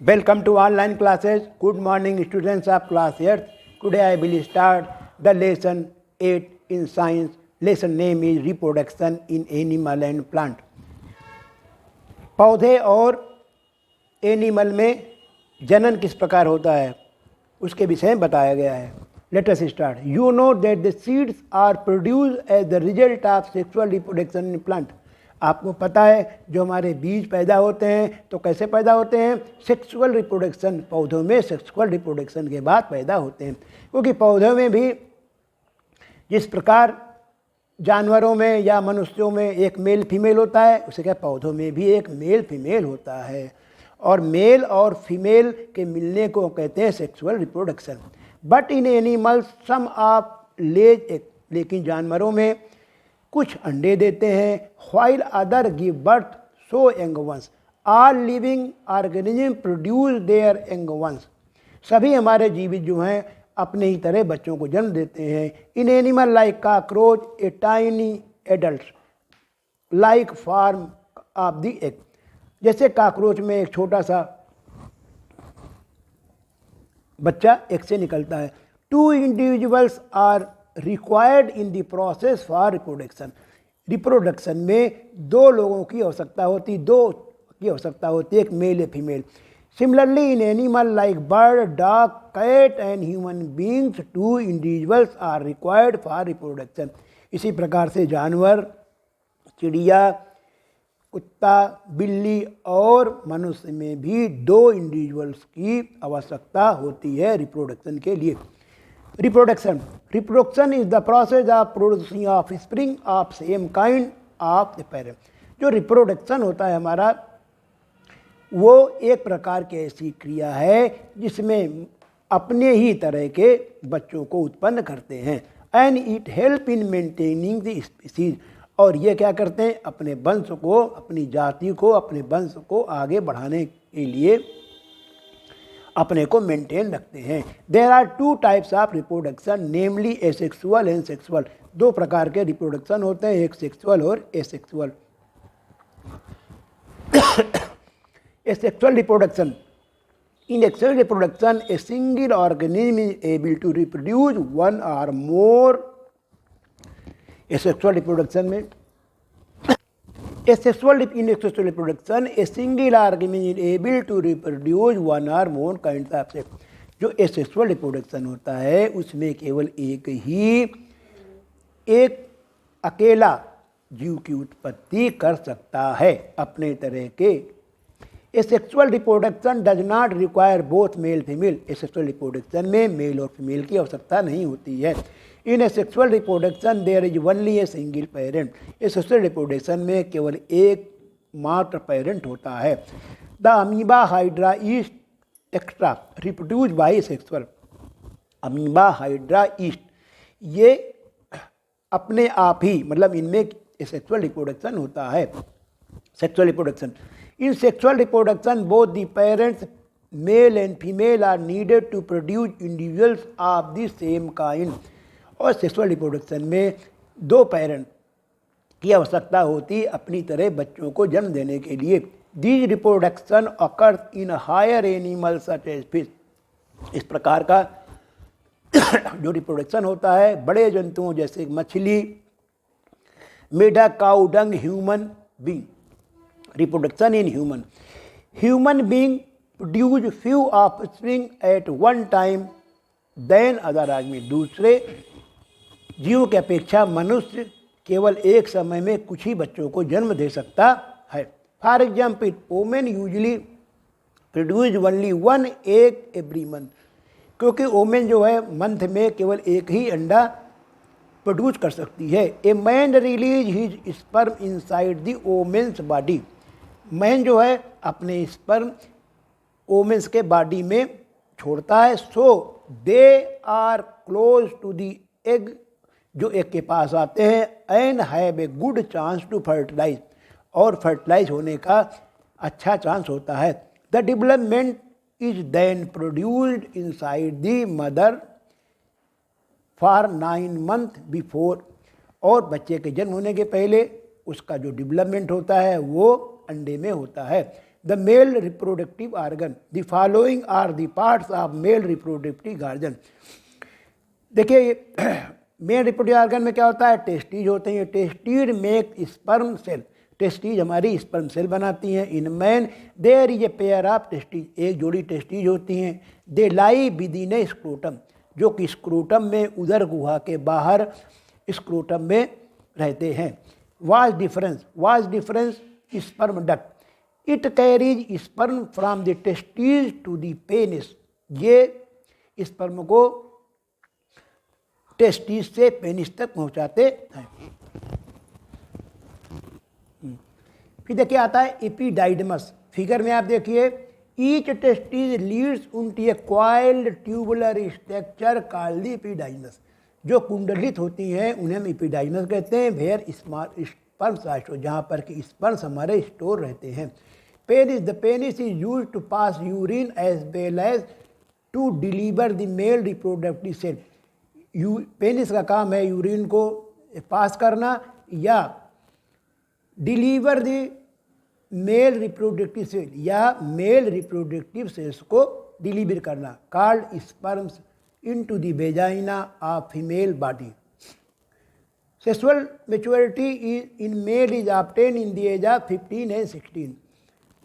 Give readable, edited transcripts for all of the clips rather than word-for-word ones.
Welcome to online classes. Good morning, students of class 8th. Today I will start the lesson 8 in science. Lesson name is reproduction in animal and plant. पौधे और animal में जनन किस प्रकार होता है उसके विषय में बताया गया है. Let us start. You know that the seeds are produced as the result of sexual reproduction in plant. आपको पता है जो हमारे बीज पैदा होते हैं तो कैसे पैदा होते हैं? सेक्सुअल रिप्रोडक्शन, पौधों में सेक्सुअल रिप्रोडक्शन के बाद पैदा होते हैं. क्योंकि पौधों में भी जिस प्रकार जानवरों में या मनुष्यों में एक मेल फीमेल होता है, उसे क्या पौधों में भी एक मेल फीमेल होता है. और मेल और फीमेल के मिलने को कहते हैं sexual reproduction. But in animals some of lays egg, लेकिन जानवरों में कुछ अंडे देते हैं. While other give birth so young ones. All living organism produce their young ones. सभी हमारे जीवित जो हैं अपने ही तरह बच्चों को जन्म देते हैं. In animal like cockroach a tiny adult like form of the egg. जैसे कॉकरोच में एक छोटा सा बच्चा एग से निकलता है. Two individuals are required in the process for reproduction. Reproduction में दो लोगों की आवश्यकता होती, एक मेल या female. Similarly in animal like bird, dog, cat and human beings two individuals are required for reproduction. इसी प्रकार से जानवर, चिड़िया, कुत्ता, बिल्ली और मनुष्य में भी दो इंडिविजुअल्स की आवश्यकता होती है रिप्रोडक्शन के लिए. Reproduction is the process of producing of spring of same kind of the parent. जो रिप्रोडक्शन होता है हमारा, वो एक प्रकार की ऐसी क्रिया है जिसमें अपने ही तरह के बच्चों को उत्पन्न करते हैं. And it help in maintaining the species. और ये क्या करते हैं? अपने वंश को, अपनी जाति को, अपने वंश को आगे बढ़ाने के लिए अपने को मेंटेन रखते हैं. There are two types of reproduction, namely asexual and sexual. दो प्रकार के रिप्रोडक्शन होते हैं, एक सेक्सुअल और asexual. Asexual reproduction. In sexual reproduction, a single organism is able to reproduce one or more. Asexual reproduction में in sexual reproduction, a single organism is able to reproduce one or more kinds of sex. जो asexual reproduction होता है उसमें केवल एक अकेला जीव की उत्पत्ति कर सकता है अपने तरह के. Asexual reproduction does not require both male female. Asexual reproduction में मेल और फीमेल की आवश्यकता नहीं होती है. In asexual reproduction there is only a single parent. Asexual reproduction में केवल एक मात्र पेरेंट होता है. The amoeba hydra yeast extra reproduced by asexual. amoeba hydra yeast ये अपने आप ही, मतलब इनमें asexual reproduction होता है. Sexual reproduction. In sexual reproduction, both the parents, male and female, are needed to produce individuals of the same kind. और sexual reproduction में दो पेरेंट की आवश्यकता होती अपनी तरह बच्चों को जन्म देने के लिए. This reproduction occurs in higher animals such as fish. इस प्रकार का जो रिप्रोडक्शन होता है बड़े जंतुओं जैसे मछली, मेढक, cow dung, human being. Reproduction in human being produce few offspring at one time than other आदमी. दूसरे जीव की अपेक्षा मनुष्य केवल एक समय में कुछ ही बच्चों को जन्म दे सकता है. For example, women usually produce only one egg every month. क्योंकि वोमेन जो है मंथ में केवल एक ही अंडा प्रोड्यूस कर सकती है. A man release his sperm inside the women's body. Man जो है अपने स्पर्म वोमेन्स के बॉडी में छोड़ता है. So they are close to the egg, जो एग के पास आते हैं. And have a good chance to fertilise, और फर्टिलाइज होने का अच्छा चांस होता है. The development is then produced inside the mother for 9 months before. और बच्चे के जन्म होने के पहले उसका जो डेवलपमेंट होता है वो अंडे में होता है. The male reproductive organ, the following are the parts of male reproductive organ. देखिए मेल रिप्रोडक्टिव आर्गन में क्या होता है, टेस्टीज होते हैं। Testes make sperm cell, testes हमारी स्पर्म सेल बनाती हैं। In man there is a pair of testes, एक जोड़ी टेस्टीज होती हैं। दे लाई विदिन ए स्क्रोटम, जो कि स्क्रोटम में उदर गुहा के बाहर स्क्रोटम में रहते हैं। Vas deferens sperm duct, it carries sperm from the testes to the penis, ये स्पर्म को टेस्टीज से पेनिस तक पहुंचाते हैं। फिर देखिए आता है एपिडाइडमस। फिगर में आप देखिए each testes leads unto a coiled tubular structure called epididymis, जो कुंडलित होती हैं उन्हें हम एपिडाइडमस कहते हैं। वेयर स्पर्म्स आर स्टोर्ड, जहाँ पर कि स्पर्म्स हमारे स्टोर रहते हैं। Penis, the penis is used to pass urine as well as to deliver the male reproductive cell. Penis का काम है यूरिन को पास करना या deliver the male reproductive cell, या मेल रिप्रोडक्टिव सेल्स को डिलीवर करना। Called sperms into the vagina of female body. Sexual maturity is in male is obtain in the age of 15 and 16।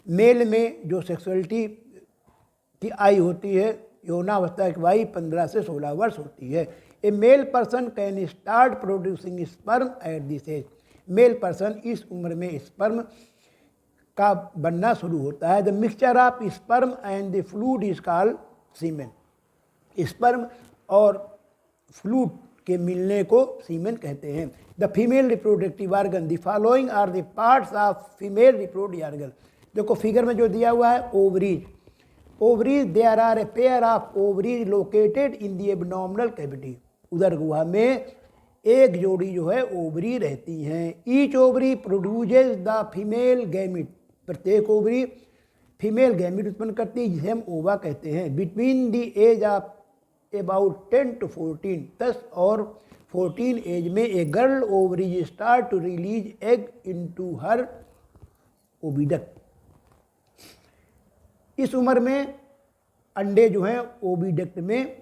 Male में जो sexuality की आयु होती है, यौनावस्था की आयु 15 से 16 वर्ष होती है। A male person can start producing sperm at this age, male person इस उम्र में स्पर्म का बनना शुरू होता है। The mixture of sperm and the fluid is called semen, sperm और फ्लूइड के मिलने को सीमेन कहते हैं। The female reproductive organ, the following are the parts of female reproductive organ. देखो फिगर में जो दिया हुआ है ovaries, ovaries there are a pair of ovaries located in the abdominal cavity, उदर गुहा में एक जोड़ी जो है ओवरी रहती हैं। Each ovary produces the female gamete, प्रत्येक ओवरी फीमेल गैमिट उत्पन्न करती है जिसे हम ओवा कहते हैं। Between the age of about 10 to 14, 10 और 14 एज में a girl ovary start to release egg into her oviduct. इस उम्र में अंडे जो हैं ओविडक्ट में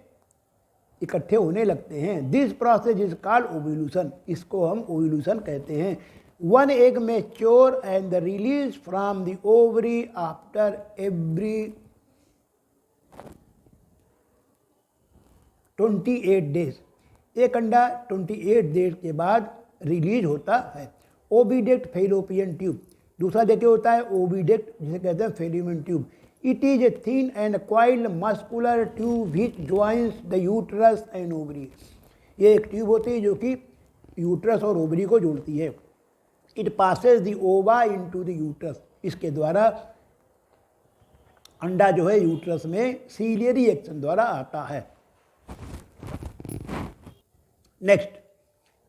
इकट्ठे होने लगते हैं। This process is called ovulation, इसको हम ओव्यूलेशन कहते हैं। One egg mature and the release from the ovary after every 28 days, एक अंडा 28 डेज के बाद रिलीज होता है। ओविडक्ट फैलोपियन ट्यूब, दूसरा देखिए होता है ओविडक्ट जिसे कहते हैं fallopian tube. It is a thin and coiled muscular tube which joins the uterus and ovary, ये एक ट्यूब होती है जो कि यूट्रस और ओवरी को जोड़ती है। इट पासेस द ओवा इनटू द यूट्रस, इसके द्वारा अंडा जो है यूट्रस में सीलियरी एक्शन द्वारा आता है। Next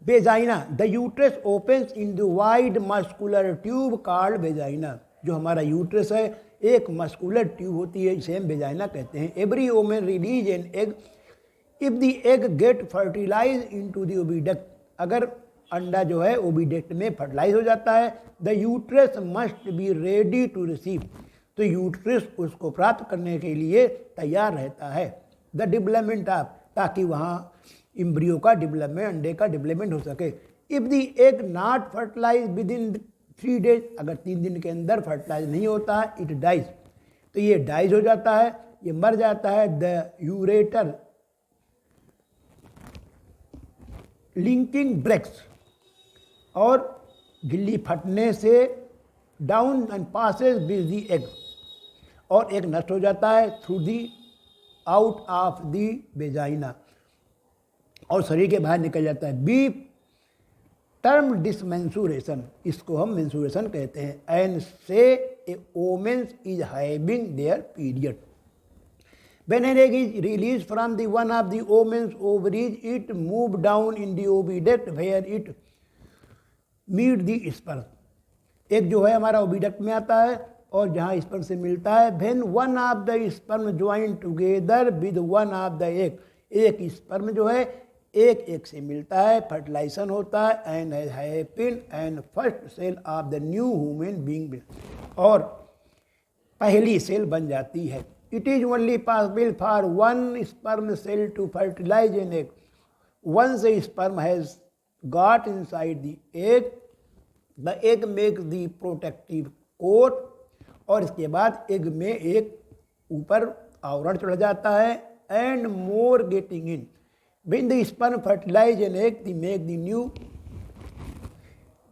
vagina, the uterus opens in the wide muscular tube called vagina, जो हमारा यूट्रस है एक मस्कुलर ट्यूब होती है इसे हम वेजाइना कहते हैं। Every women release an egg if the egg get fertilise into the oviduct, अगर अंडा जो है ओविडक्ट में फर्टिलाइज हो जाता है। The uterus must be ready to receive, तो यूट्रस उसको प्राप्त करने के लिए तैयार रहता है। द डेवलपमेंट ऑफ, ताकि वहाँ इम्ब्रियो का डेवलपमेंट, अंडे का डेवलपमेंट हो सके। If the egg not fertilise within 3 days, अगर 3 दिन के अंदर फर्टिलाइज नहीं होता है, इट डाइज, तो ये डाइज हो जाता है, ये मर जाता है। द यूरेटर लिंकिंग ब्रेक्स, और झिल्ली फटने से down and passes with the egg, और एग नष्ट हो जाता है through the out of the vagina, और शरीर के बाहर निकल जाता है। बी टर्म डिसमेंसुरेशन, इसको हम मेंसुरेशन कहते हैं। And so a women's is having their period, when an egg is release from the one of the women's ovaries it move down in the oviduct where it meet the sperm, एक जो है हमारा oviduct में आता है और जहाँ sperm से मिलता है। When one of the sperm join together with one of the egg, एक स्पर्म जो है एक से मिलता है, फर्टिलाइजेशन होता है and happen and first cell of the new human being, और पहली सेल बन जाती है। It is only possible for one sperm cell to fertilise an egg. Once a sperm has got inside the egg makes the protective coat, और इसके बाद egg में एक ऊपर आवरण चढ़ जाता है, and more getting in. When the sperm fertilise an egg the make the new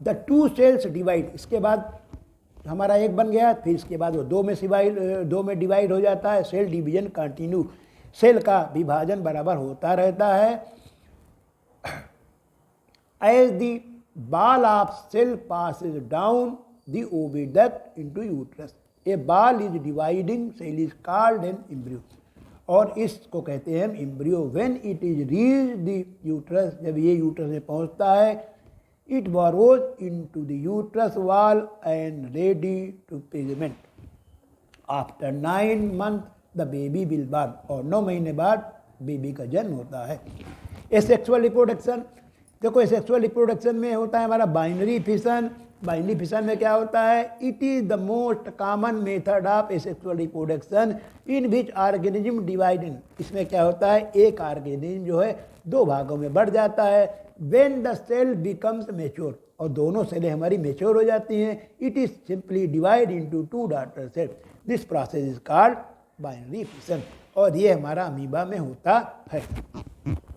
the two cells divide. इसके बाद हमारा एक बन गया, फिर इसके बाद वो दो में डिवाइड हो जाता है। सेल डिवीजन कंटिन्यू, सेल का विभाजन बराबर होता रहता है। As the ball of cell passes down the oviduct into uterus, a ball is dividing cell is called an embryo, और इसको कहते हैं embryo. When it is reach the uterus, जब ये यूट्रस में पहुंचता है, it burrows into the uterus wall and ready to pigment. After 9 months the baby will born, और 9 महीने बाद बेबी का जन्म होता है। एसेक्सुअल रिप्रोडक्शन, देखो एसेक्सुअल रिप्रोडक्शन में होता है हमारा बाइनरी फिशन। बाइनरी फिशन में क्या होता है? It is the most common method of asexual reproduction in which organism divide. इसमें क्या होता है, एक ऑर्गेनिज्म जो है दो भागों में बढ़ जाता है। When the cell becomes mature, और दोनों सेलें हमारी मैच्योर हो जाती हैं, it is simply divide into two daughter cell. This process is called binary fission, और ये हमारा अमीबा में होता है।